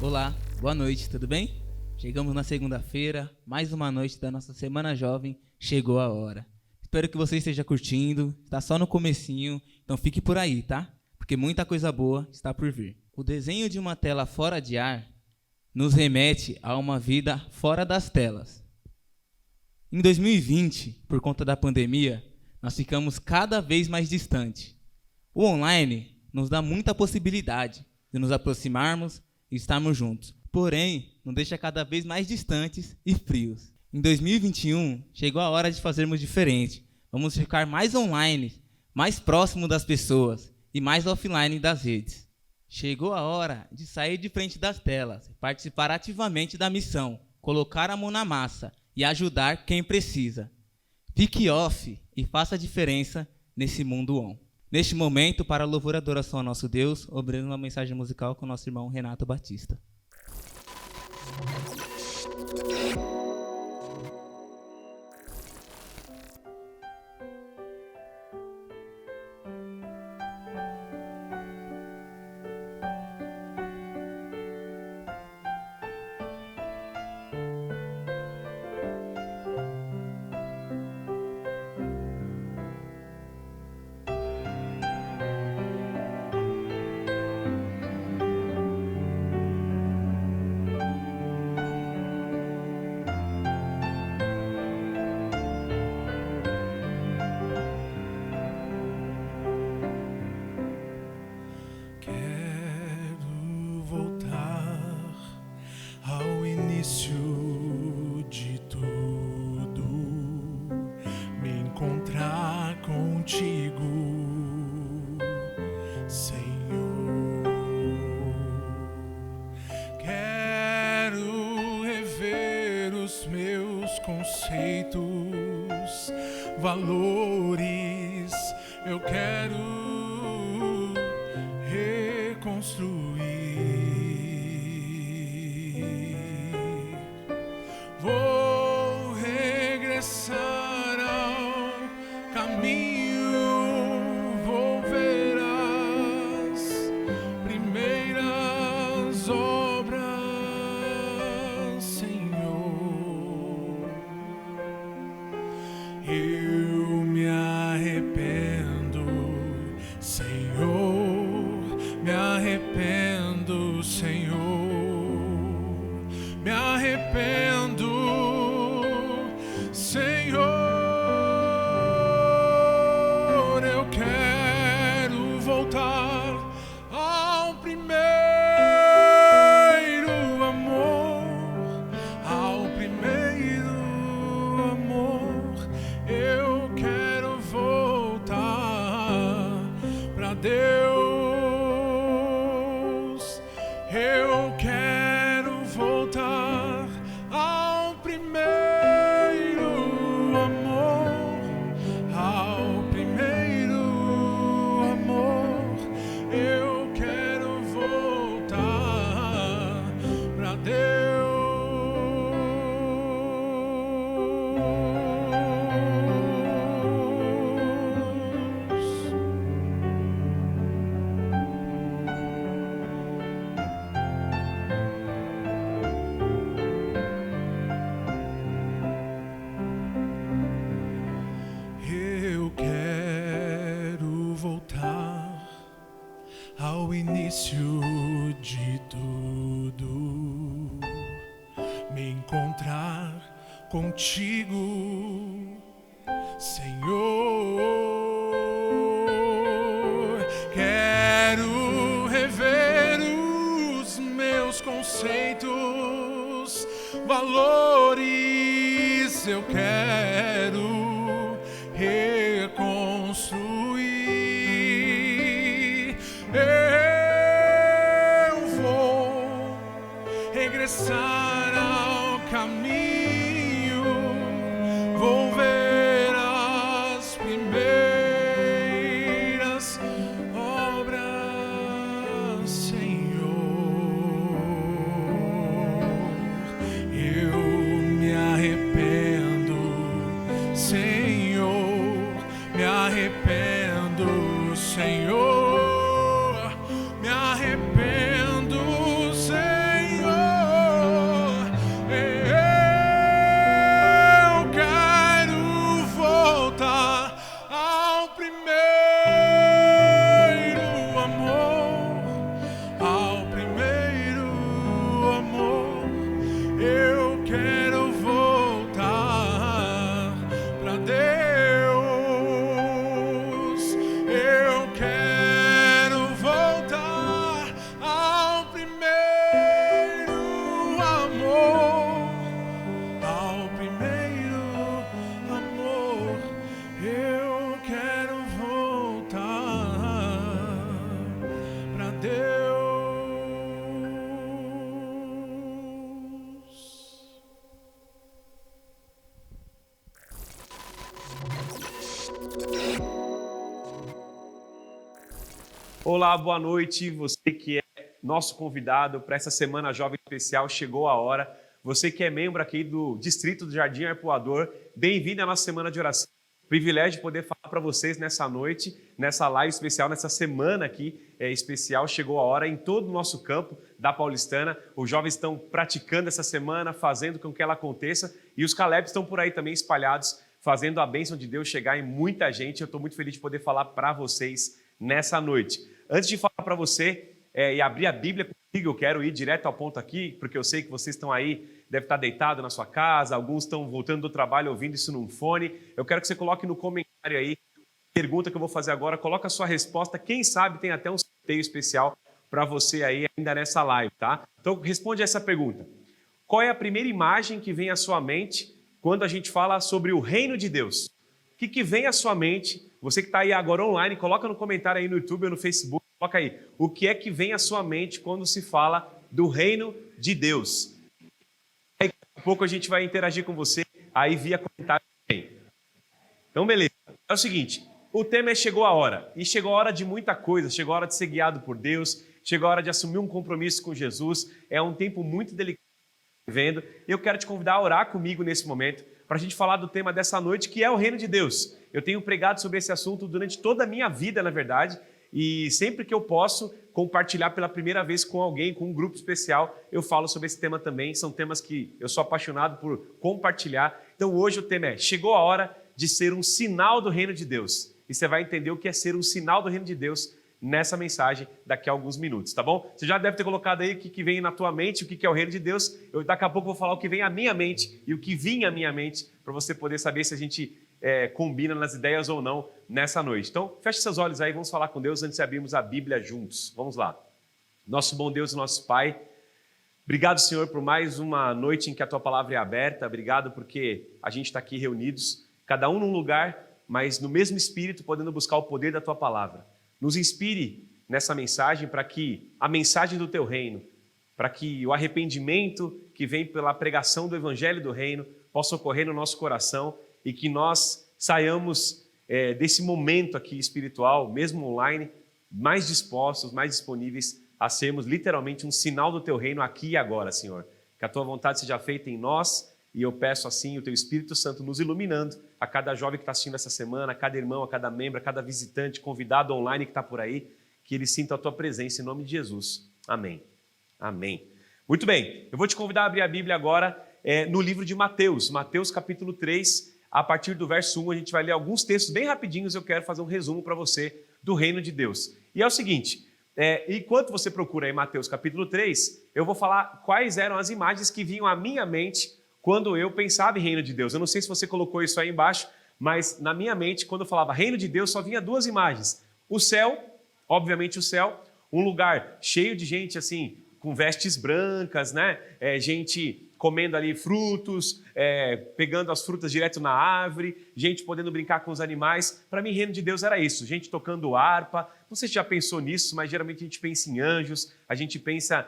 Olá, boa noite, tudo bem? Chegamos na segunda-feira, mais uma noite da nossa Semana Jovem, chegou a hora. Espero que você esteja curtindo, está só no comecinho, então fique por aí, tá? Porque muita coisa boa está por vir. O desenho de uma tela fora de ar nos remete a uma vida fora das telas. Em 2020, por conta da pandemia, nós ficamos cada vez mais distantes. O online nos dá muita possibilidade de nos aproximarmos e estarmos juntos. Porém, nos deixa cada vez mais distantes e frios. Em 2021, chegou a hora de fazermos diferente. Vamos ficar mais online, mais próximo das pessoas e mais offline das redes. Chegou a hora de sair de frente das telas, participar ativamente da missão, colocar a mão na massa e ajudar quem precisa. Fique off e faça a diferença nesse mundo on. Neste momento, para louvor e adoração ao nosso Deus, obrigando uma mensagem musical com o nosso irmão Renato Batista. valores, eu quero reconstruir. Vou regressar ao caminho, vou ver as primeiras obras, Senhor. Eu me arrependo, Senhor, me arrependo, Senhor, me arrependo, Senhor. Eu quero voltar ao primeiro amor, ao primeiro amor. Eu quero voltar pra Deus. Eu quero voltar ao primeiro amor, ao primeiro amor. Eu quero voltar pra Deus. Eu quero voltar ao início de tudo, me encontrar contigo, Senhor. Quero rever os meus conceitos, valores. Eu quero reconstruir. Eu vou regressar ao caminho, vou ver as primeiras obras, Senhor. Eu me arrependo, Senhor, me arrependo, Senhor, me arrependo, Senhor. Eu quero voltar ao primeiro amor, ao primeiro amor. Eu quero voltar pra Deus. Eu quero voltar ao primeiro amor, ao primeiro amor. Eu quero voltar pra Deus. Olá, boa noite. Você que é nosso convidado para essa Semana Jovem Especial, chegou a hora. Você que é membro aqui do Distrito do Jardim Arpoador, bem-vindo à nossa Semana de Oração. Privilégio de poder falar para vocês nessa noite, nessa live especial, nessa semana aqui especial. Chegou a hora em todo o nosso campo da Paulistana. Os jovens estão praticando essa semana, fazendo com que ela aconteça. E os Caleb estão por aí também espalhados, fazendo a bênção de Deus chegar em muita gente. Eu estou muito feliz de poder falar para vocês nessa noite. Antes de falar para você e abrir a Bíblia comigo, eu quero ir direto ao ponto aqui, porque eu sei que vocês estão aí, deve estar deitado na sua casa, alguns estão voltando do trabalho ouvindo isso num fone. Eu quero que você coloque no comentário aí, pergunta que eu vou fazer agora, coloca a sua resposta, quem sabe tem até um sorteio especial para você aí ainda nessa live, tá? Então responde essa pergunta. Qual é a primeira imagem que vem à sua mente quando a gente fala sobre o reino de Deus? O que vem à sua mente? Você que está aí agora online, coloca no comentário aí no YouTube ou no Facebook, coloca aí. O que é que vem à sua mente quando se fala do reino de Deus? Daqui a pouco a gente vai interagir com você aí via comentário também. Então, beleza. É o seguinte, o tema é chegou a hora. E chegou a hora de muita coisa, chegou a hora de ser guiado por Deus, chegou a hora de assumir um compromisso com Jesus. É um tempo muito delicado que estamos vivendo. Eu quero te convidar a orar comigo nesse momento, para a gente falar do tema dessa noite, que é o reino de Deus. Eu tenho pregado sobre esse assunto durante toda a minha vida, na verdade, e sempre que eu posso compartilhar pela primeira vez com alguém, com um grupo especial, eu falo sobre esse tema também. São temas que eu sou apaixonado por compartilhar. Então hoje o tema é: chegou a hora de ser um sinal do reino de Deus. E você vai entender o que é ser um sinal do reino de Deus nessa mensagem daqui a alguns minutos, tá bom? Você já deve ter colocado aí o que vem na tua mente, o que é o reino de Deus. Eu daqui a pouco vou falar o que vem à minha mente e o que vinha à minha mente, para você poder saber se a gente combina nas ideias ou não nessa noite. Então, feche seus olhos aí, vamos falar com Deus antes de abrirmos a Bíblia juntos. Vamos lá. Nosso bom Deus e nosso Pai, obrigado, Senhor, por mais uma noite em que a Tua palavra é aberta. Obrigado porque a gente está aqui reunidos, cada um num lugar, mas no mesmo Espírito, podendo buscar o poder da Tua palavra. Nos inspire nessa mensagem para que a mensagem do Teu reino, para que o arrependimento que vem pela pregação do Evangelho do Reino possa ocorrer no nosso coração e que nós saiamos desse momento aqui espiritual, mesmo online, mais dispostos, mais disponíveis a sermos literalmente um sinal do Teu reino aqui e agora, Senhor. Que a Tua vontade seja feita em nós e eu peço assim o Teu Espírito Santo nos iluminando, a cada jovem que está assistindo essa semana, a cada irmão, a cada membro, a cada visitante, convidado online que está por aí, que ele sinta a Tua presença em nome de Jesus. Amém. Amém. Muito bem, eu vou te convidar a abrir a Bíblia agora no livro de Mateus, Mateus capítulo 3, a partir do verso 1, a gente vai ler alguns textos bem rapidinhos, eu quero fazer um resumo para você do reino de Deus. E é o seguinte, enquanto você procura aí Mateus capítulo 3, eu vou falar quais eram as imagens que vinham à minha mente quando eu pensava em reino de Deus. Eu não sei se você colocou isso aí embaixo, mas na minha mente, quando eu falava reino de Deus, só vinha duas imagens. O céu, obviamente o céu, um lugar cheio de gente assim, com vestes brancas, né? Gente comendo ali frutos, pegando as frutas direto na árvore, gente podendo brincar com os animais. Para mim, reino de Deus era isso, gente tocando harpa. Não sei se já pensou nisso, mas geralmente a gente pensa em anjos, a gente pensa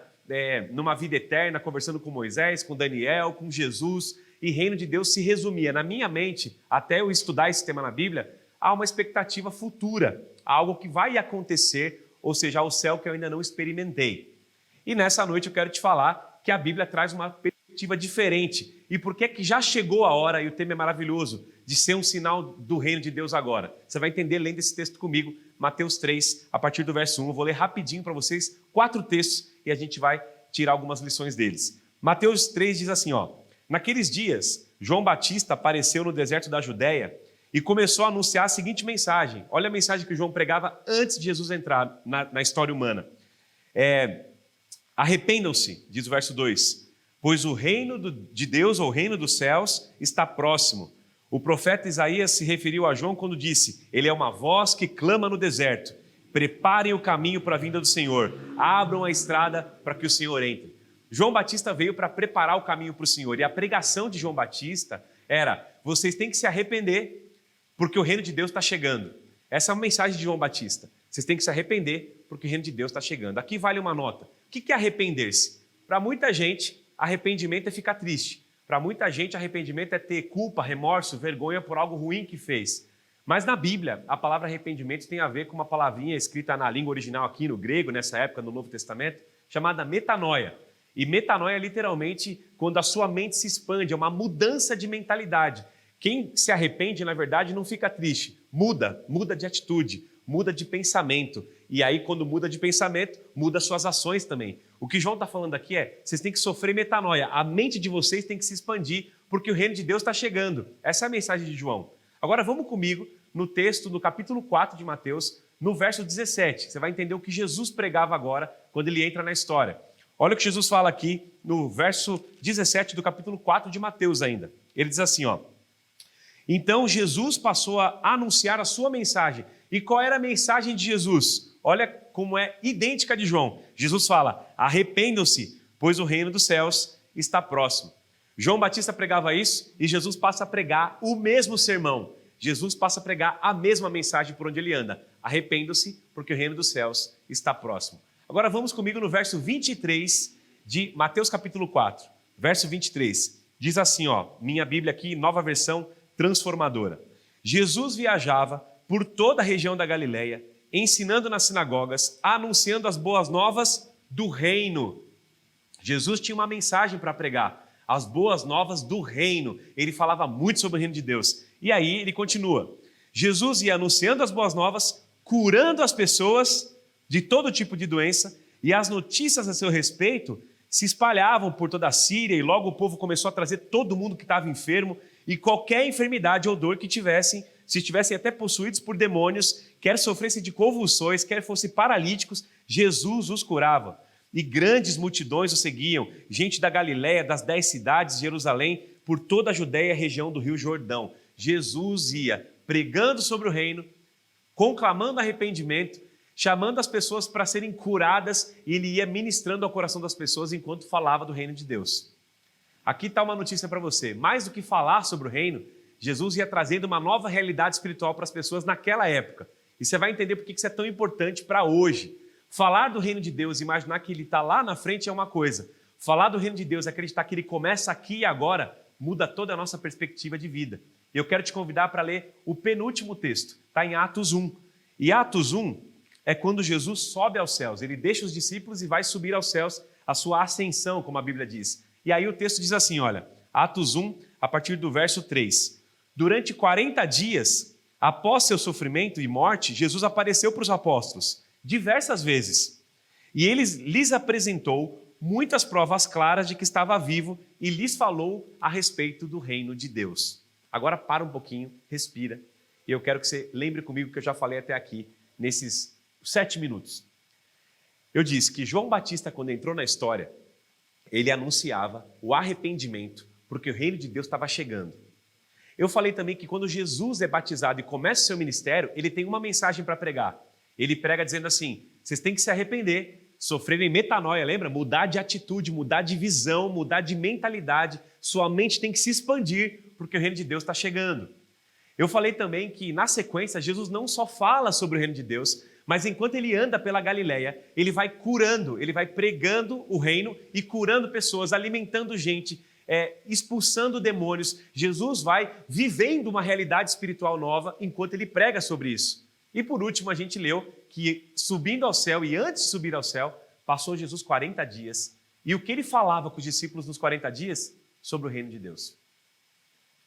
numa vida eterna, conversando com Moisés, com Daniel, com Jesus. E reino de Deus se resumia, na minha mente, até eu estudar esse tema na Bíblia, há uma expectativa futura, algo que vai acontecer, ou seja, ao céu que eu ainda não experimentei. E nessa noite eu quero te falar que a Bíblia traz uma perspectiva diferente. E por que já chegou a hora, e o tema é maravilhoso, de ser um sinal do reino de Deus agora? Você vai entender lendo esse texto comigo, Mateus 3, a partir do verso 1. Eu vou ler rapidinho para vocês 4 textos e a gente vai tirar algumas lições deles. Mateus 3 diz assim, ó: naqueles dias, João Batista apareceu no deserto da Judéia e começou a anunciar a seguinte mensagem. Olha a mensagem que João pregava antes de Jesus entrar na história humana. Arrependam-se, diz o verso 2, pois o reino de Deus, ou o reino dos céus, está próximo. O profeta Isaías se referiu a João quando disse: ele é uma voz que clama no deserto, preparem o caminho para a vinda do Senhor, abram a estrada para que o Senhor entre. João Batista veio para preparar o caminho para o Senhor, e a pregação de João Batista era: vocês têm que se arrepender, porque o reino de Deus está chegando. Essa é a mensagem de João Batista. Vocês têm que se arrepender, porque o reino de Deus está chegando. Aqui vale uma nota. O que é arrepender-se? Para muita gente, arrependimento é ficar triste. Para muita gente, arrependimento é ter culpa, remorso, vergonha por algo ruim que fez. Mas na Bíblia, a palavra arrependimento tem a ver com uma palavrinha escrita na língua original aqui no grego, nessa época, no Novo Testamento, chamada metanoia. E metanoia é literalmente quando a sua mente se expande, é uma mudança de mentalidade. Quem se arrepende, na verdade, não fica triste. Muda de atitude, muda de pensamento. E aí, quando muda de pensamento, muda suas ações também. O que João está falando aqui é: vocês têm que sofrer metanoia. A mente de vocês tem que se expandir, porque o reino de Deus está chegando. Essa é a mensagem de João. Agora vamos comigo no texto do capítulo 4 de Mateus, no verso 17. Você vai entender o que Jesus pregava agora, quando ele entra na história. Olha o que Jesus fala aqui no verso 17 do capítulo 4 de Mateus ainda. Ele diz assim, ó: então Jesus passou a anunciar a sua mensagem. E qual era a mensagem de Jesus? Olha como é idêntica a de João. Jesus fala: arrependam-se, pois o reino dos céus está próximo. João Batista pregava isso e Jesus passa a pregar o mesmo sermão. Jesus passa a pregar a mesma mensagem por onde ele anda. Arrependam-se, porque o reino dos céus está próximo. Agora vamos comigo no verso 23 de Mateus capítulo 4. Verso 23. Diz assim, ó, minha Bíblia aqui, nova versão transformadora. Jesus viajava por toda a região da Galileia, ensinando nas sinagogas, anunciando as boas novas do reino. Jesus tinha uma mensagem para pregar, as boas novas do reino. Ele falava muito sobre o reino de Deus. E aí ele continua. Jesus ia anunciando as boas novas, curando as pessoas de todo tipo de doença, e as notícias a seu respeito se espalhavam por toda a Síria, e logo o povo começou a trazer todo mundo que estava enfermo, e qualquer enfermidade ou dor que tivessem, se estivessem até possuídos por demônios, quer sofressem de convulsões, quer fossem paralíticos, Jesus os curava. E grandes multidões o seguiam, gente da Galiléia, das 10 cidades de Jerusalém, por toda a Judéia e a região do Rio Jordão. Jesus ia pregando sobre o reino, conclamando arrependimento, chamando as pessoas para serem curadas, e ele ia ministrando ao coração das pessoas enquanto falava do reino de Deus. Aqui está uma notícia para você. Mais do que falar sobre o reino, Jesus ia trazendo uma nova realidade espiritual para as pessoas naquela época. E você vai entender por que isso é tão importante para hoje. Falar do reino de Deus e imaginar que ele está lá na frente é uma coisa. Falar do reino de Deus e acreditar que ele começa aqui e agora muda toda a nossa perspectiva de vida. Eu quero te convidar para ler o penúltimo texto. Está em Atos 1. E Atos 1 é quando Jesus sobe aos céus. Ele deixa os discípulos e vai subir aos céus, a sua ascensão, como a Bíblia diz. E aí o texto diz assim, olha, Atos 1, a partir do verso 3. Durante 40 dias, após seu sofrimento e morte, Jesus apareceu para os apóstolos diversas vezes. E ele lhes apresentou muitas provas claras de que estava vivo e lhes falou a respeito do reino de Deus. Agora para um pouquinho, respira. E eu quero que você lembre comigo que eu já falei até aqui, nesses 7 minutos. Eu disse que João Batista, quando entrou na história, ele anunciava o arrependimento, porque o reino de Deus estava chegando. Eu falei também que quando Jesus é batizado e começa o seu ministério, ele tem uma mensagem para pregar. Ele prega dizendo assim, vocês têm que se arrepender, sofrerem metanoia, lembra? Mudar de atitude, mudar de visão, mudar de mentalidade. Sua mente tem que se expandir, porque o reino de Deus está chegando. Eu falei também que, na sequência, Jesus não só fala sobre o reino de Deus, mas enquanto ele anda pela Galileia, ele vai curando, ele vai pregando o reino e curando pessoas, alimentando gente, expulsando demônios. Jesus vai vivendo uma realidade espiritual nova enquanto ele prega sobre isso. E por último, a gente leu que subindo ao céu e antes de subir ao céu, passou Jesus 40 dias. E o que ele falava com os discípulos nos 40 dias? Sobre o reino de Deus.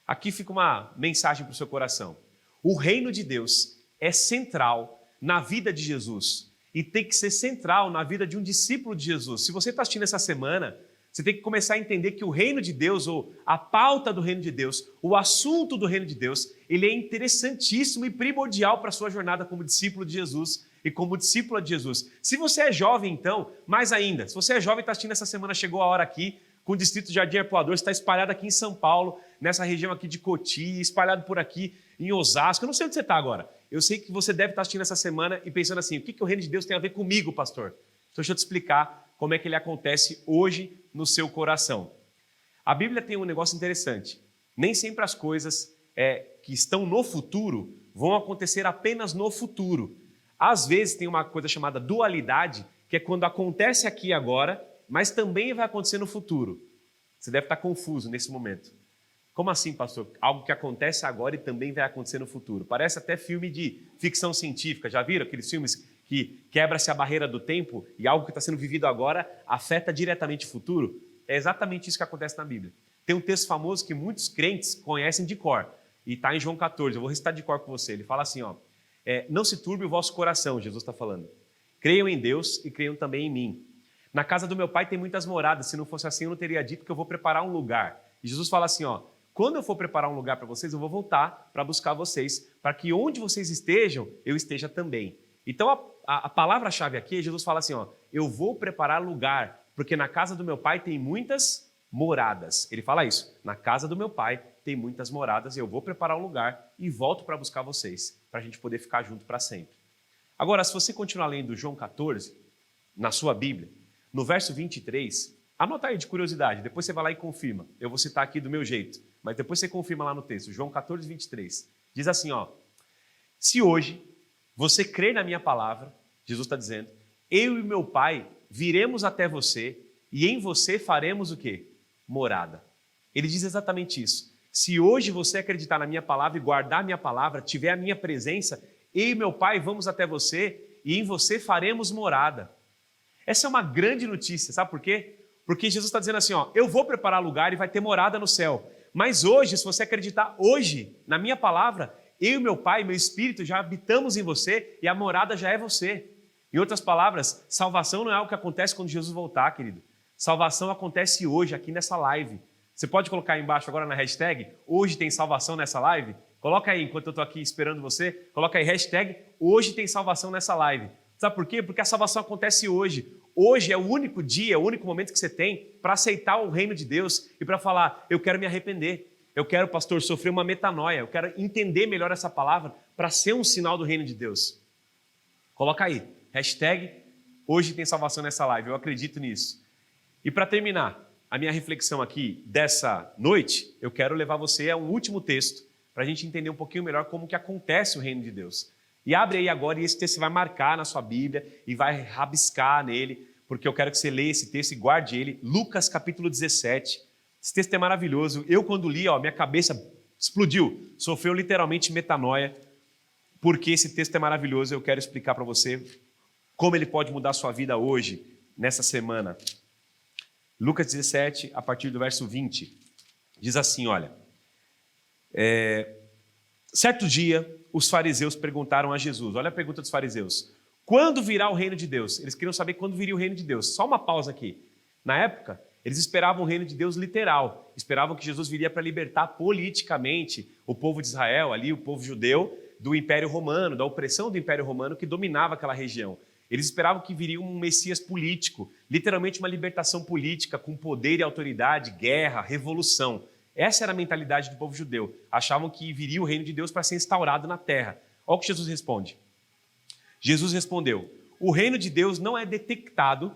Aqui fica uma mensagem para o seu coração. O reino de Deus é central na vida de Jesus e tem que ser central na vida de um discípulo de Jesus. Se você está assistindo essa semana, você tem que começar a entender que o reino de Deus, ou a pauta do reino de Deus, o assunto do reino de Deus, ele é interessantíssimo e primordial para a sua jornada como discípulo de Jesus e como discípula de Jesus. Se você é jovem, então, mais ainda, se você é jovem e está assistindo essa semana, chegou a hora aqui, com o Distrito Jardim Arpoador, está espalhado aqui em São Paulo, nessa região aqui de Cotia, espalhado por aqui em Osasco. Eu não sei onde você está agora. Eu sei que você deve estar assistindo essa semana e pensando assim, o que o reino de Deus tem a ver comigo, pastor? Então deixa eu te explicar como é que ele acontece hoje no seu coração. A Bíblia tem um negócio interessante. Nem sempre as coisas que estão no futuro vão acontecer apenas no futuro. Às vezes tem uma coisa chamada dualidade, que é quando acontece aqui e agora, mas também vai acontecer no futuro. Você deve estar confuso nesse momento. Como assim, pastor? Algo que acontece agora e também vai acontecer no futuro. Parece até filme de ficção científica. Já viram aqueles filmes que quebra-se a barreira do tempo e algo que está sendo vivido agora afeta diretamente o futuro? É exatamente isso que acontece na Bíblia. Tem um texto famoso que muitos crentes conhecem de cor. E está em João 14. Eu vou recitar de cor com você. Ele fala assim, ó, não se turbe o vosso coração, Jesus está falando. Creiam em Deus e creiam também em mim. Na casa do meu pai tem muitas moradas. Se não fosse assim, eu não teria dito que eu vou preparar um lugar. E Jesus fala assim, ó, quando eu for preparar um lugar para vocês, eu vou voltar para buscar vocês, para que onde vocês estejam, eu esteja também. Então, a palavra-chave aqui, Jesus fala assim, ó, eu vou preparar lugar, porque na casa do meu pai tem muitas moradas. Ele fala isso, na casa do meu pai tem muitas moradas, eu vou preparar um lugar e volto para buscar vocês, para a gente poder ficar junto para sempre. Agora, se você continuar lendo João 14, na sua Bíblia, no verso 23, anota aí de curiosidade, depois você vai lá e confirma. Eu vou citar aqui do meu jeito, mas depois você confirma lá no texto. João 14, 23. Diz assim, ó. Se hoje você crer na minha palavra, Jesus está dizendo, eu e meu Pai viremos até você e em você faremos o quê? Morada. Ele diz exatamente isso. Se hoje você acreditar na minha palavra e guardar a minha palavra, tiver a minha presença, eu e meu Pai vamos até você e em você faremos morada. Essa é uma grande notícia, sabe por quê? Porque Jesus está dizendo assim, ó, eu vou preparar lugar e vai ter morada no céu. Mas hoje, se você acreditar hoje na minha palavra, eu e meu Pai, meu Espírito já habitamos em você e a morada já é você. Em outras palavras, salvação não é algo que acontece quando Jesus voltar, querido. Salvação acontece hoje, aqui nessa live. Você pode colocar aí embaixo agora na hashtag, hoje tem salvação nessa live? Coloca aí, enquanto eu estou aqui esperando você, coloca aí hashtag, hoje tem salvação nessa live. Sabe por quê? Porque a salvação acontece hoje. Hoje é o único dia, é o único momento que você tem para aceitar o reino de Deus e para falar, eu quero me arrepender. Eu quero, pastor, sofrer uma metanoia. Eu quero entender melhor essa palavra para ser um sinal do reino de Deus. Coloca aí, hashtag, hoje tem salvação nessa live. Eu acredito nisso. E para terminar a minha reflexão aqui dessa noite, eu quero levar você a um último texto para a gente entender um pouquinho melhor como que acontece o reino de Deus. E abre aí agora e esse texto você vai marcar na sua Bíblia e vai rabiscar nele, porque eu quero que você leia esse texto e guarde ele. Lucas capítulo 17. Esse texto é maravilhoso. Eu quando li, minha cabeça explodiu. Sofreu literalmente metanoia, porque esse texto é maravilhoso. Eu quero explicar para você como ele pode mudar a sua vida hoje, nessa semana. Lucas 17, a partir do verso 20, diz assim, olha. Certo dia, os fariseus perguntaram a Jesus, olha a pergunta dos fariseus, quando virá o reino de Deus? Eles queriam saber quando viria o reino de Deus. Só uma pausa aqui. Na época, eles esperavam o reino de Deus literal, esperavam que Jesus viria para libertar politicamente o povo de Israel, ali o povo judeu, do Império Romano, da opressão do Império Romano que dominava aquela região. Eles esperavam que viria um Messias político, literalmente uma libertação política com poder e autoridade, guerra, revolução. Essa era a mentalidade do povo judeu. Achavam que viria o reino de Deus para ser instaurado na terra. Olha o que Jesus responde. Jesus respondeu, o reino de Deus não é detectado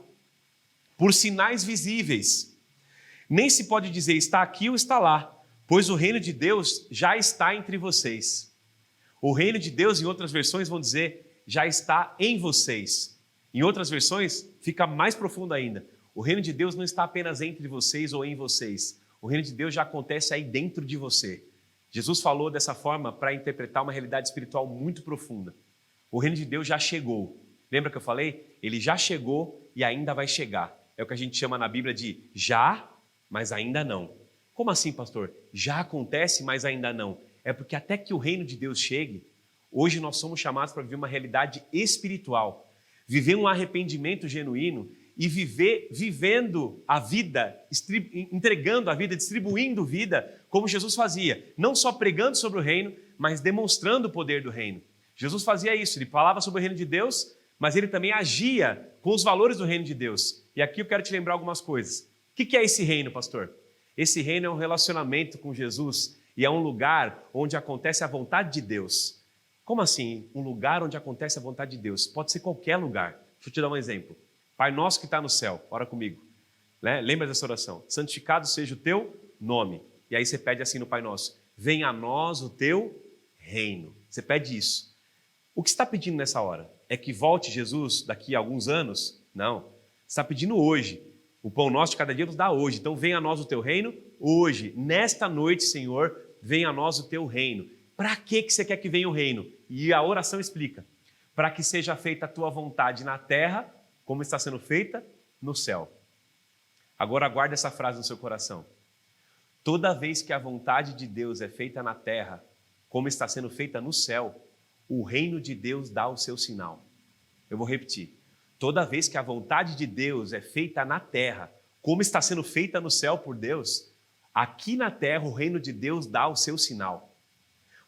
por sinais visíveis. Nem se pode dizer está aqui ou está lá, pois o reino de Deus já está entre vocês. O reino de Deus, em outras versões, vão dizer já está em vocês. Em outras versões, fica mais profundo ainda. O reino de Deus não está apenas entre vocês ou em vocês. O reino de Deus já acontece aí dentro de você. Jesus falou dessa forma para interpretar uma realidade espiritual muito profunda. O reino de Deus já chegou. Lembra que eu falei? Ele já chegou e ainda vai chegar. É o que a gente chama na Bíblia de já, mas ainda não. Como assim, pastor? Já acontece, mas ainda não. É porque até que o reino de Deus chegue, hoje nós somos chamados para viver uma realidade espiritual, viver um arrependimento genuíno e vivendo a vida, entregando a vida, distribuindo vida, como Jesus fazia. Não só pregando sobre o reino, mas demonstrando o poder do reino. Jesus fazia isso, ele falava sobre o reino de Deus, mas ele também agia com os valores do reino de Deus. E aqui eu quero te lembrar algumas coisas. O que é esse reino, pastor? Esse reino é um relacionamento com Jesus e é um lugar onde acontece a vontade de Deus. Como assim? Um lugar onde acontece a vontade de Deus? Pode ser qualquer lugar. Deixa eu te dar um exemplo. Pai nosso que está no céu, ora comigo. Lembra dessa oração? Santificado seja o teu nome. E aí você pede assim no Pai Nosso. Venha a nós o teu reino. Você pede isso. O que você está pedindo nessa hora? É que volte Jesus daqui a alguns anos? Não. Você está pedindo hoje. O pão nosso de cada dia nos dá hoje. Então venha a nós o teu reino hoje. Nesta noite, Senhor, venha a nós o teu reino. Para que você quer que venha o reino? E a oração explica. Para que seja feita a tua vontade na terra, como está sendo feita no céu. Agora guarda essa frase no seu coração. Toda vez que a vontade de Deus é feita na terra, como está sendo feita no céu, o reino de Deus dá o seu sinal. Eu vou repetir. Toda vez que a vontade de Deus é feita na terra, como está sendo feita no céu por Deus, aqui na terra o reino de Deus dá o seu sinal.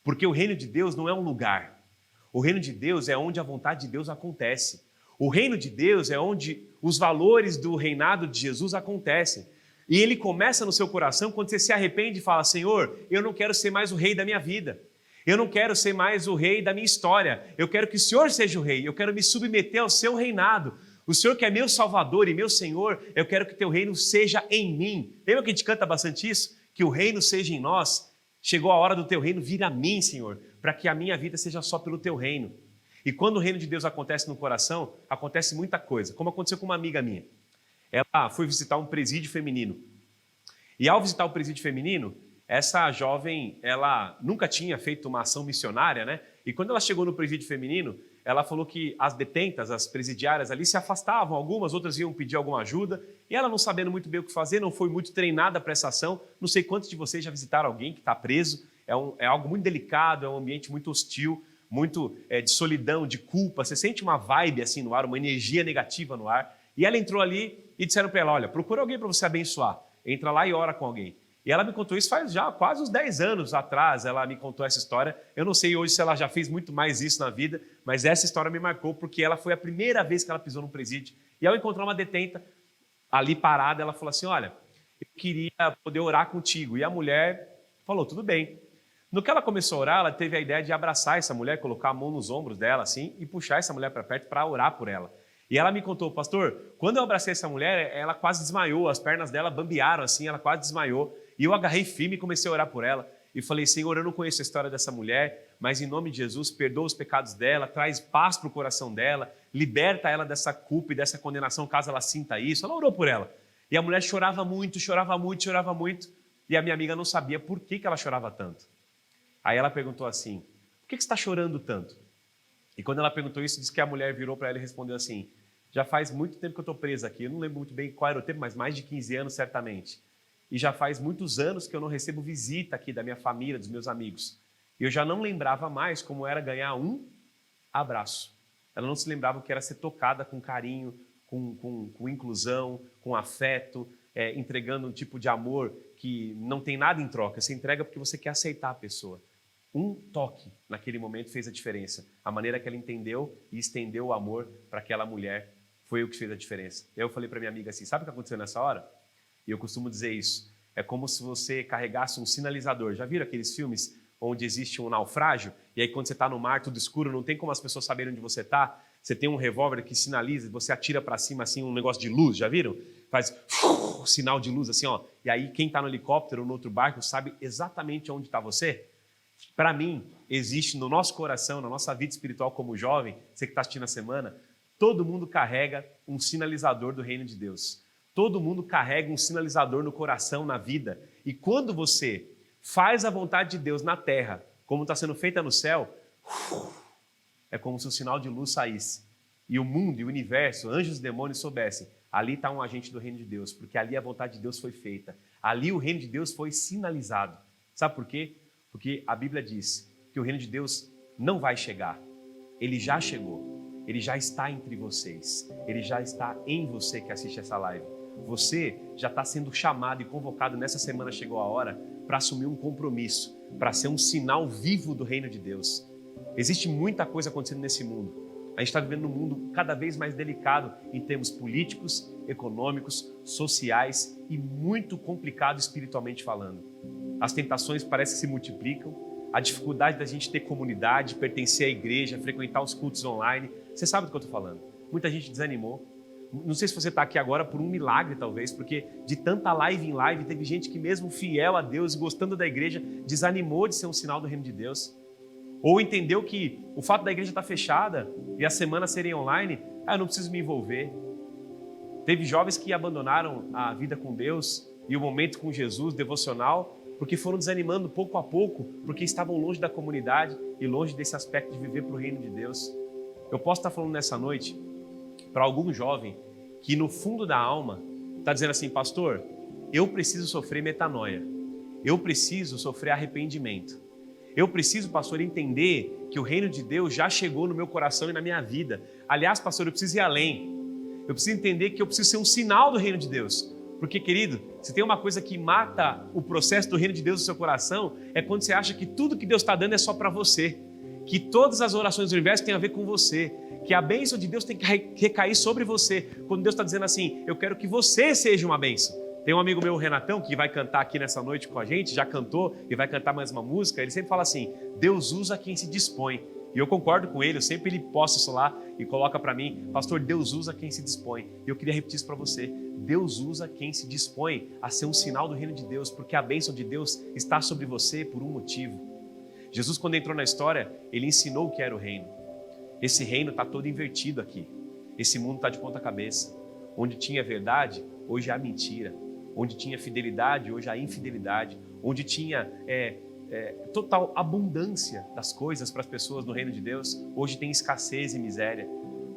Porque o reino de Deus não é um lugar. O reino de Deus é onde a vontade de Deus acontece. O reino de Deus é onde os valores do reinado de Jesus acontecem. E ele começa no seu coração quando você se arrepende e fala, Senhor, eu não quero ser mais o rei da minha vida. Eu não quero ser mais o rei da minha história. Eu quero que o Senhor seja o rei. Eu quero me submeter ao seu reinado. O Senhor que é meu Salvador e meu Senhor, eu quero que teu reino seja em mim. Lembra que a gente canta bastante isso? Que o reino seja em nós. Chegou a hora do teu reino vir a mim, Senhor, para que a minha vida seja só pelo teu reino. E quando o reino de Deus acontece no coração, acontece muita coisa. Como aconteceu com uma amiga minha. Ela foi visitar um presídio feminino. E ao visitar o presídio feminino, essa jovem, ela nunca tinha feito uma ação missionária, né? E quando ela chegou no presídio feminino, ela falou que as detentas, as presidiárias ali se afastavam, algumas, outras iam pedir alguma ajuda, e ela não sabendo muito bem o que fazer, não foi muito treinada para essa ação. Não sei quantos de vocês já visitaram alguém que está preso, é algo muito delicado, é um ambiente muito hostil, muito de solidão, de culpa, você sente uma vibe assim no ar, uma energia negativa no ar. E ela entrou ali e disseram para ela, olha, procura alguém para você abençoar, entra lá e ora com alguém. E ela me contou isso faz já quase uns 10 anos atrás, ela me contou essa história. Eu não sei hoje se ela já fez muito mais isso na vida, mas essa história me marcou porque ela foi a primeira vez que ela pisou num presídio. E ao encontrar uma detenta ali parada, ela falou assim, olha, eu queria poder orar contigo. E a mulher falou, tudo bem. No que ela começou a orar, ela teve a ideia de abraçar essa mulher, colocar a mão nos ombros dela assim e puxar essa mulher para perto para orar por ela. E ela me contou, pastor, quando eu abracei essa mulher, ela quase desmaiou, as pernas dela bambearam assim, ela quase desmaiou. E eu agarrei firme e comecei a orar por ela. E falei, Senhor, eu não conheço a história dessa mulher, mas em nome de Jesus, perdoa os pecados dela, traz paz para o coração dela, liberta ela dessa culpa e dessa condenação, caso ela sinta isso. Ela orou por ela. E a mulher chorava muito, chorava muito, chorava muito. E a minha amiga não sabia por que ela chorava tanto. Aí ela perguntou assim, por que você está chorando tanto? E quando ela perguntou isso, disse que a mulher virou para ela e respondeu assim, já faz muito tempo que eu estou presa aqui, eu não lembro muito bem qual era o tempo, mas mais de 15 anos certamente. E já faz muitos anos que eu não recebo visita aqui da minha família, dos meus amigos. E eu já não lembrava mais como era ganhar um abraço. Ela não se lembrava o que era ser tocada com carinho, com inclusão, com afeto, entregando um tipo de amor que não tem nada em troca. Você entrega porque você quer aceitar a pessoa. Um toque naquele momento fez a diferença. A maneira que ela entendeu e estendeu o amor para aquela mulher foi o que fez a diferença. Eu falei para minha amiga assim, sabe o que aconteceu nessa hora? E eu costumo dizer isso, é como se você carregasse um sinalizador. Já viram aqueles filmes onde existe um naufrágio? E aí quando você está no mar, tudo escuro, não tem como as pessoas saberem onde você está. Você tem um revólver que sinaliza, você atira para cima assim um negócio de luz, já viram? Faz sinal de luz assim, ó. E aí quem está no helicóptero ou no outro barco sabe exatamente onde está você. Para mim, existe no nosso coração, na nossa vida espiritual como jovem, você que está assistindo a semana, todo mundo carrega um sinalizador do reino de Deus. Todo mundo carrega um sinalizador no coração, na vida. E quando você faz a vontade de Deus na terra, como está sendo feita no céu, é como se o sinal de luz saísse. E o mundo e o universo, anjos e demônios soubessem, ali está um agente do reino de Deus, porque ali a vontade de Deus foi feita. Ali o reino de Deus foi sinalizado. Sabe por quê? Porque a Bíblia diz que o reino de Deus não vai chegar. Ele já chegou. Ele já está entre vocês. Ele já está em você que assiste essa live. Você já está sendo chamado e convocado nessa semana, chegou a hora, para assumir um compromisso, para ser um sinal vivo do reino de Deus. Existe muita coisa acontecendo nesse mundo. A gente está vivendo num mundo cada vez mais delicado em termos políticos, econômicos, sociais e muito complicado espiritualmente falando. As tentações parecem que se multiplicam, a dificuldade da gente ter comunidade, pertencer à igreja, frequentar os cultos online. Você sabe do que eu estou falando. Muita gente desanimou. Não sei se você está aqui agora por um milagre, talvez, porque de tanta live em live, teve gente que mesmo fiel a Deus e gostando da igreja, desanimou de ser um sinal do reino de Deus. Ou entendeu que o fato da igreja estar fechada e as semanas serem online, eu não preciso me envolver. Teve jovens que abandonaram a vida com Deus e o momento com Jesus, devocional, porque foram desanimando pouco a pouco, porque estavam longe da comunidade e longe desse aspecto de viver para o reino de Deus. Eu posso estar falando nessa noite para algum jovem que no fundo da alma está dizendo assim, pastor, eu preciso sofrer metanoia, eu preciso sofrer arrependimento, eu preciso, pastor, entender que o reino de Deus já chegou no meu coração e na minha vida. Aliás, pastor, eu preciso ir além, eu preciso entender que eu preciso ser um sinal do reino de Deus, porque, querido, se tem uma coisa que mata o processo do reino de Deus no seu coração, é quando você acha que tudo que Deus está dando é só para você, que todas as orações do universo têm a ver com você, que a bênção de Deus tem que recair sobre você, quando Deus está dizendo assim, eu quero que você seja uma bênção. Tem um amigo meu, o Renatão, que vai cantar aqui nessa noite com a gente, já cantou e vai cantar mais uma música, ele sempre fala assim, Deus usa quem se dispõe. E eu concordo com ele, eu sempre ele posta isso lá e coloca para mim, pastor, Deus usa quem se dispõe. E eu queria repetir isso para você, Deus usa quem se dispõe a ser um sinal do reino de Deus, porque a bênção de Deus está sobre você por um motivo. Jesus, quando entrou na história, ele ensinou o que era o reino. Esse reino está todo invertido aqui. Esse mundo está de ponta cabeça. Onde tinha verdade, hoje há mentira. Onde tinha fidelidade, hoje há infidelidade. onde tinha total abundância das coisas para as pessoas no reino de Deus, hoje tem escassez e miséria.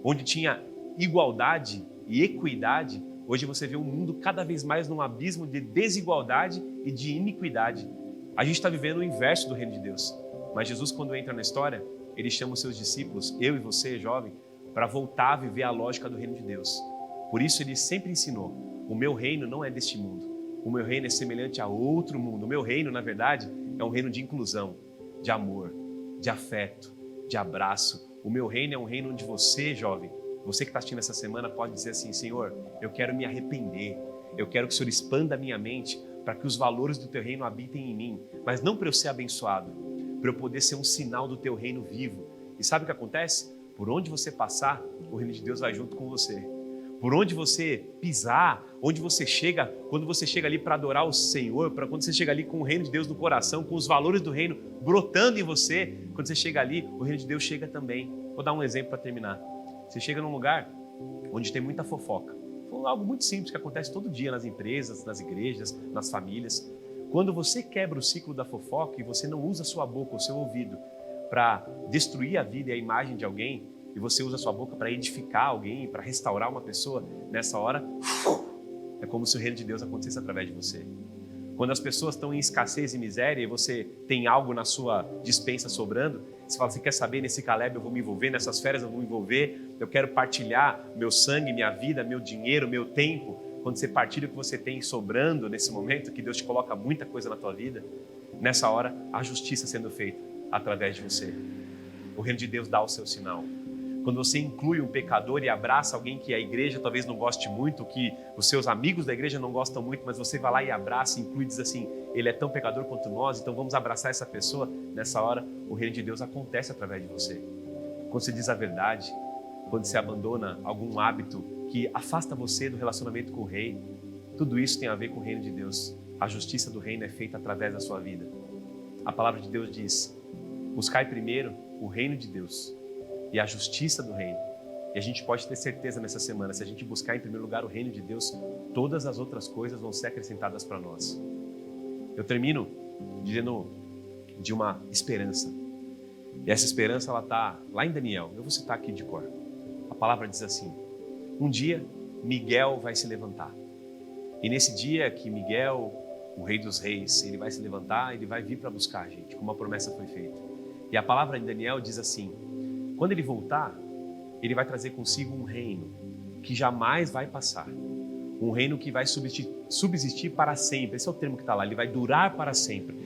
Onde tinha igualdade e equidade, hoje você vê um mundo cada vez mais num abismo de desigualdade e de iniquidade. A gente está vivendo o inverso do reino de Deus. Mas Jesus, quando entra na história, ele chama os seus discípulos, eu e você, jovem, para voltar a viver a lógica do reino de Deus. Por isso ele sempre ensinou, o meu reino não é deste mundo. O meu reino é semelhante a outro mundo. O meu reino, na verdade, é um reino de inclusão, de amor, de afeto, de abraço. O meu reino é um reino onde você, jovem, você que está assistindo essa semana, pode dizer assim, Senhor, eu quero me arrepender. Eu quero que o Senhor expanda a minha mente para que os valores do teu reino habitem em mim. Mas não para eu ser abençoado, para eu poder ser um sinal do teu reino vivo. E sabe o que acontece? Por onde você passar, o reino de Deus vai junto com você. Por onde você pisar, onde você chega, quando você chega ali para adorar o Senhor, quando você chega ali com o reino de Deus no coração, com os valores do reino brotando em você, quando você chega ali, o reino de Deus chega também. Vou dar um exemplo para terminar. Você chega num lugar onde tem muita fofoca. Algo muito simples que acontece todo dia nas empresas, nas igrejas, nas famílias. Quando você quebra o ciclo da fofoca e você não usa a sua boca, o seu ouvido, para destruir a vida e a imagem de alguém, e você usa a sua boca para edificar alguém, para restaurar uma pessoa, nessa hora, é como se o reino de Deus acontecesse através de você. Quando as pessoas estão em escassez e miséria e você tem algo na sua despensa sobrando, você fala, você quer saber, nesse Caleb eu vou me envolver, nessas férias eu vou me envolver, eu quero partilhar meu sangue, minha vida, meu dinheiro, meu tempo. Quando você partilha o que você tem sobrando nesse momento, que Deus te coloca muita coisa na tua vida, nessa hora, a justiça sendo feita através de você. O reino de Deus dá o seu sinal. Quando você inclui um pecador e abraça alguém que a igreja talvez não goste muito, que os seus amigos da igreja não gostam muito, mas você vai lá e abraça, inclui e diz assim, ele é tão pecador quanto nós, então vamos abraçar essa pessoa. Nessa hora, o reino de Deus acontece através de você. Quando você diz a verdade, quando você abandona algum hábito que afasta você do relacionamento com o rei, tudo isso tem a ver com o reino de Deus. A justiça do reino é feita através da sua vida. A palavra de Deus diz, buscai primeiro o reino de Deus e a justiça do reino. E a gente pode ter certeza nessa semana, se a gente buscar em primeiro lugar o reino de Deus, todas as outras coisas vão ser acrescentadas para nós. Eu termino dizendo de uma esperança. E essa esperança, ela está lá em Daniel. Eu vou citar aqui de cor. A palavra diz assim, um dia Miguel vai se levantar. E nesse dia que Miguel, o rei dos reis, ele vai se levantar, ele vai vir para buscar a gente, como a promessa foi feita. E a palavra de Daniel diz assim, quando ele voltar, ele vai trazer consigo um reino que jamais vai passar. Um reino que vai subsistir para sempre. Esse é o termo que está lá, ele vai durar para sempre.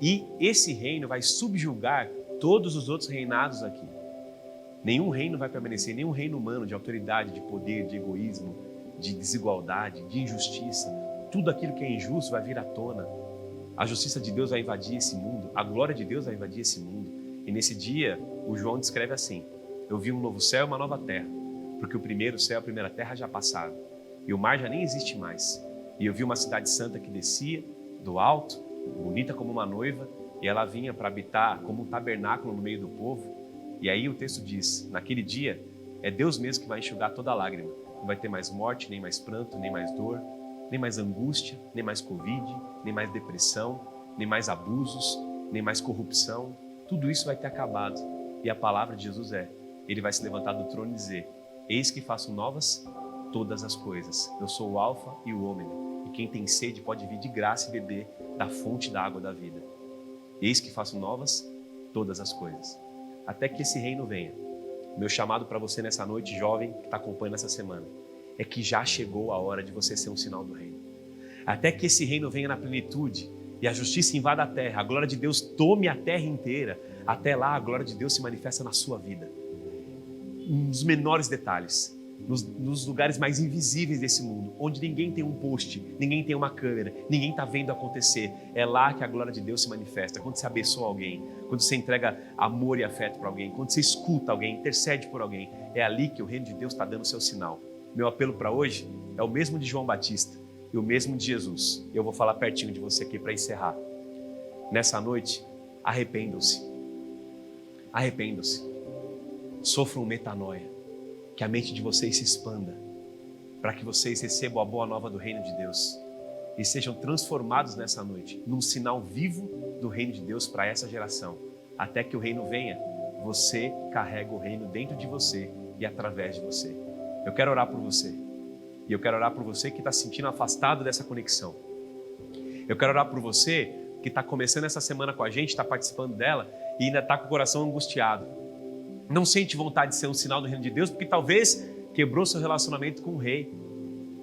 E esse reino vai subjugar todos os outros reinados aqui. Nenhum reino vai permanecer, nenhum reino humano de autoridade, de poder, de egoísmo, de desigualdade, de injustiça. Tudo aquilo que é injusto vai vir à tona. A justiça de Deus vai invadir esse mundo, a glória de Deus vai invadir esse mundo. E nesse dia, o João descreve assim, eu vi um novo céu e uma nova terra, porque o primeiro céu e a primeira terra já passaram, e o mar já nem existe mais. E eu vi uma cidade santa que descia do alto, bonita como uma noiva, e ela vinha para habitar como um tabernáculo no meio do povo. E aí o texto diz, naquele dia, é Deus mesmo que vai enxugar toda a lágrima. Não vai ter mais morte, nem mais pranto, nem mais dor, nem mais angústia, nem mais Covid, nem mais depressão, nem mais abusos, nem mais corrupção. Tudo isso vai ter acabado. E a palavra de Jesus é, ele vai se levantar do trono e dizer, eis que faço novas todas as coisas. Eu sou o alfa e o ômega. E quem tem sede pode vir de graça e beber da fonte da água da vida. Eis que faço novas todas as coisas. Até que esse reino venha. Meu chamado para você nessa noite, jovem, que está acompanhando essa semana, é que já chegou a hora de você ser um sinal do reino. Até que esse reino venha na plenitude e a justiça invada a terra, a glória de Deus tome a terra inteira. Até lá, a glória de Deus se manifesta na sua vida. Nos menores detalhes, nos lugares mais invisíveis desse mundo, onde ninguém tem um post, ninguém tem uma câmera, ninguém está vendo acontecer. É lá que a glória de Deus se manifesta. Quando você abençoa alguém, quando você entrega amor e afeto para alguém, quando você escuta alguém, intercede por alguém, é ali que o reino de Deus está dando o seu sinal. Meu apelo para hoje é o mesmo de João Batista e o mesmo de Jesus. Eu vou falar pertinho de você aqui para encerrar. Nessa noite, arrependam-se. Arrependam-se. Sofram metanoia. Que a mente de vocês se expanda para que vocês recebam a boa nova do reino de Deus. e sejam transformados nessa noite num sinal vivo do reino de Deus para essa geração. Até que o reino venha, você carrega o reino dentro de você e através de você. Eu quero orar por você. E eu quero orar por você que está se sentindo afastado dessa conexão. Eu quero orar por você que está começando essa semana com a gente, está participando dela e ainda está com o coração angustiado. Não sente vontade de ser um sinal do reino de Deus porque talvez quebrou seu relacionamento com o rei.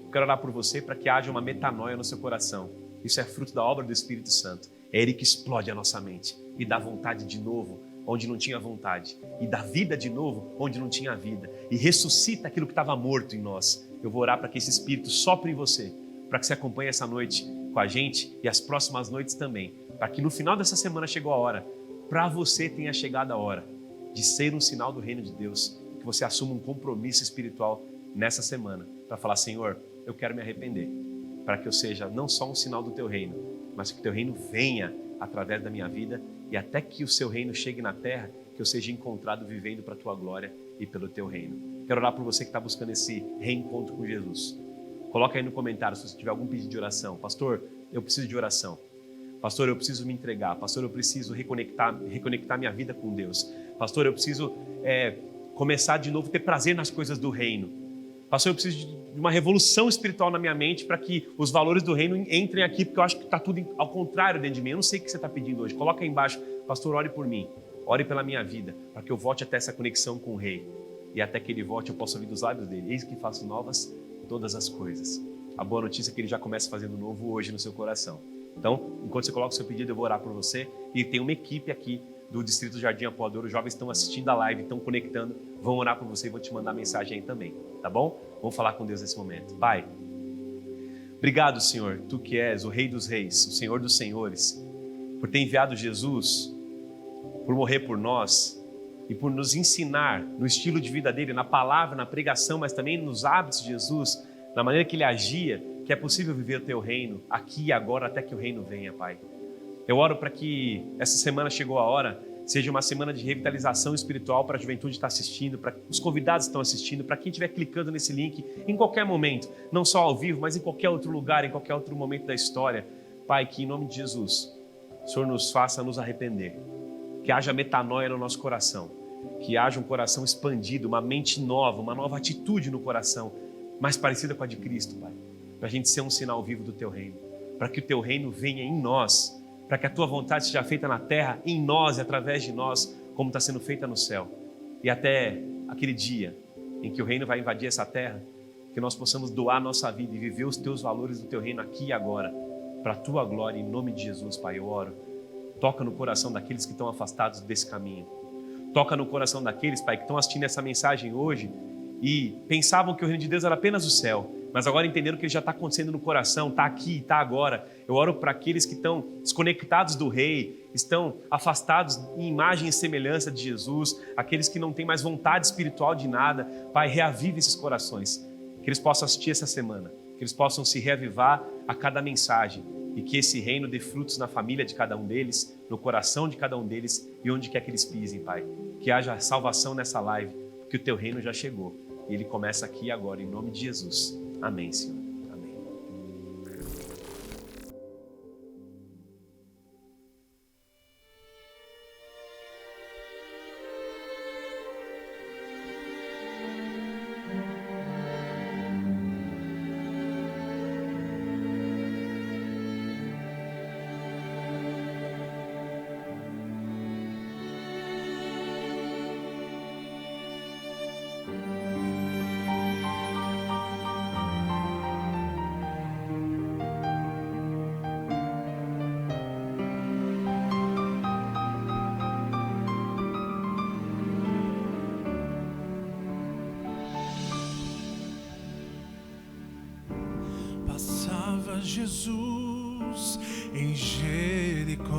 Eu quero orar por você para que haja uma metanoia no seu coração. Isso é fruto da obra do Espírito Santo. É Ele que explode a nossa mente e dá vontade de novo onde não tinha vontade, e dá vida de novo onde não tinha vida, e ressuscita aquilo que estava morto em nós. Eu vou orar para que esse Espírito sopre em você, para que você acompanhe essa noite com a gente e as próximas noites também, para que no final dessa semana chegou a hora, para você tenha chegado a hora de ser um sinal do reino de Deus, que você assuma um compromisso espiritual nessa semana, para falar: Senhor, eu quero me arrepender, para que eu seja não só um sinal do teu reino, mas que o teu reino venha através da minha vida e até que o seu reino chegue na terra, que eu seja encontrado vivendo para a tua glória e pelo teu reino. Quero orar por você que está buscando esse reencontro com Jesus. Coloca aí no comentário se você tiver algum pedido de oração. Pastor, eu preciso de oração. Pastor, eu preciso me entregar. Pastor, eu preciso reconectar minha vida com Deus. Pastor, eu preciso começar de novo a ter prazer nas coisas do reino. Pastor, eu preciso de uma revolução espiritual na minha mente para que os valores do reino entrem aqui, porque eu acho que está tudo ao contrário dentro de mim. Eu não sei o que você está pedindo hoje. Coloca aí embaixo: pastor, ore por mim, ore pela minha vida, para que eu volte até essa conexão com o rei. E até que ele volte, eu possa ouvir dos lábios dele: eis que faço novas todas as coisas. A boa notícia é que ele já começa fazendo novo hoje no seu coração. Então, enquanto você coloca o seu pedido, eu vou orar por você. E tem uma equipe aqui do Distrito Jardim Apoador. Os jovens estão assistindo a live, estão conectando, vão orar por você e vão te mandar mensagem aí também, tá bom? Vamos falar com Deus nesse momento. Pai, obrigado, Senhor, Tu que és o Rei dos Reis, o Senhor dos Senhores, por ter enviado Jesus, por morrer por nós e por nos ensinar no estilo de vida dele, na palavra, na pregação, mas também nos hábitos de Jesus, na maneira que ele agia, que é possível viver o Teu reino aqui e agora até que o reino venha, Pai. Eu oro para que essa semana chegou a hora, seja uma semana de revitalização espiritual para a juventude que está assistindo, para os convidados que estão assistindo, para quem estiver clicando nesse link em qualquer momento, não só ao vivo, mas em qualquer outro lugar, em qualquer outro momento da história. Pai, que em nome de Jesus, o Senhor nos faça nos arrepender, que haja metanoia no nosso coração, que haja um coração expandido, uma mente nova, uma nova atitude no coração, mais parecida com a de Cristo, Pai, para a gente ser um sinal vivo do Teu reino, para que o Teu reino venha em nós, para que a Tua vontade seja feita na terra, em nós e através de nós, como está sendo feita no céu. E até aquele dia em que o reino vai invadir essa terra, que nós possamos doar nossa vida e viver os Teus valores do Teu reino aqui e agora, para a Tua glória, em nome de Jesus, Pai, eu oro. Toca no coração daqueles que estão afastados desse caminho. Toca no coração daqueles, Pai, que estão assistindo essa mensagem hoje e pensavam que o reino de Deus era apenas o céu, mas agora entenderam que ele já está acontecendo no coração, está aqui, está agora. Eu oro para aqueles que estão desconectados do Rei, estão afastados em imagem e semelhança de Jesus, aqueles que não têm mais vontade espiritual de nada. Pai, reavive esses corações, que eles possam assistir essa semana, que eles possam se reavivar a cada mensagem e que esse reino dê frutos na família de cada um deles, no coração de cada um deles e onde quer que eles pisem, Pai. Que haja salvação nessa live, porque o Teu reino já chegou e ele começa aqui e agora, em nome de Jesus. Amém, Senhor. Amém. Jesus em Jericó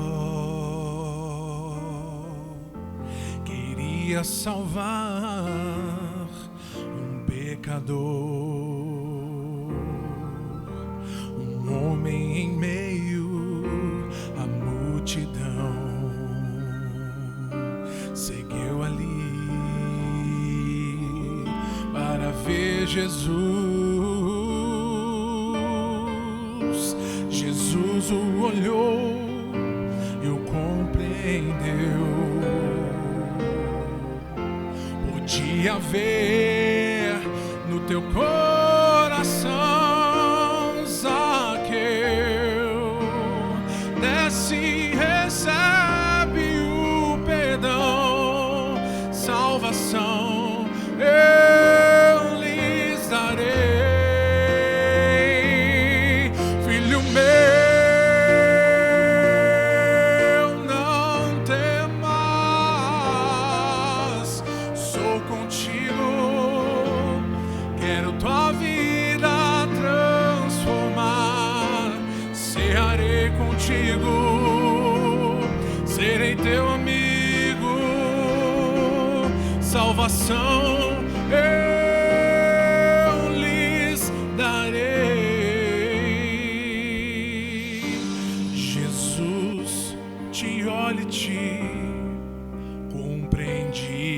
queria salvar um pecador, um homem em meio à multidão, seguiu ali para ver Jesus. Jesus o olhou e o compreendeu. Podia ver no teu coração, Zaqueu. Desce e recebe o perdão, salvação eu lhes darei. Filho meu, não temas, sou contigo. Quero tua vida transformar, cearei contigo, serei teu amigo, salvação eu lhes darei. Jesus te olha e te compreendi.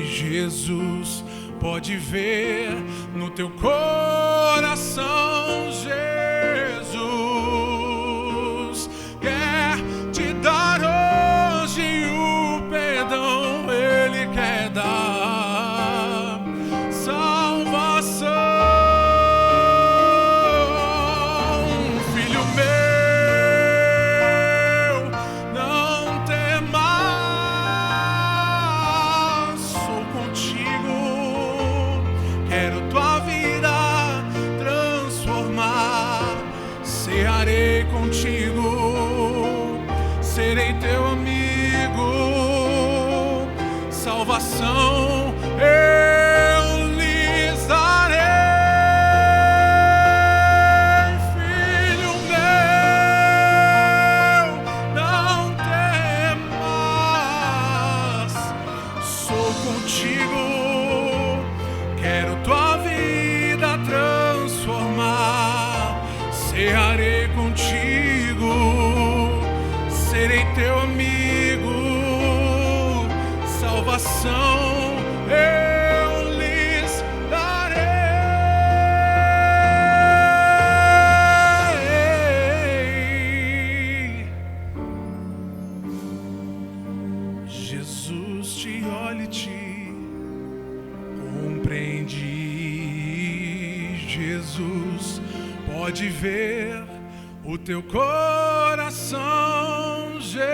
Jesus pode ver no teu coração. Jesus quer te dar hoje o perdão, Ele quer dar salvação. Filho meu, não temas, sou contigo. Quero tua vida transformar, cearei contigo, serei teu amigo, salvação eu lhes darei. Filho meu, não temas, sou contigo. Quero tua vida transformar, cearei contigo, serei teu amigo, salvação eu lhes darei. Jesus te olha e te compreendi. Jesus pode ver o teu coração. Jesus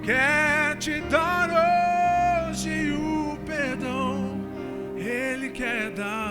quer te dar hoje o perdão, Ele quer dar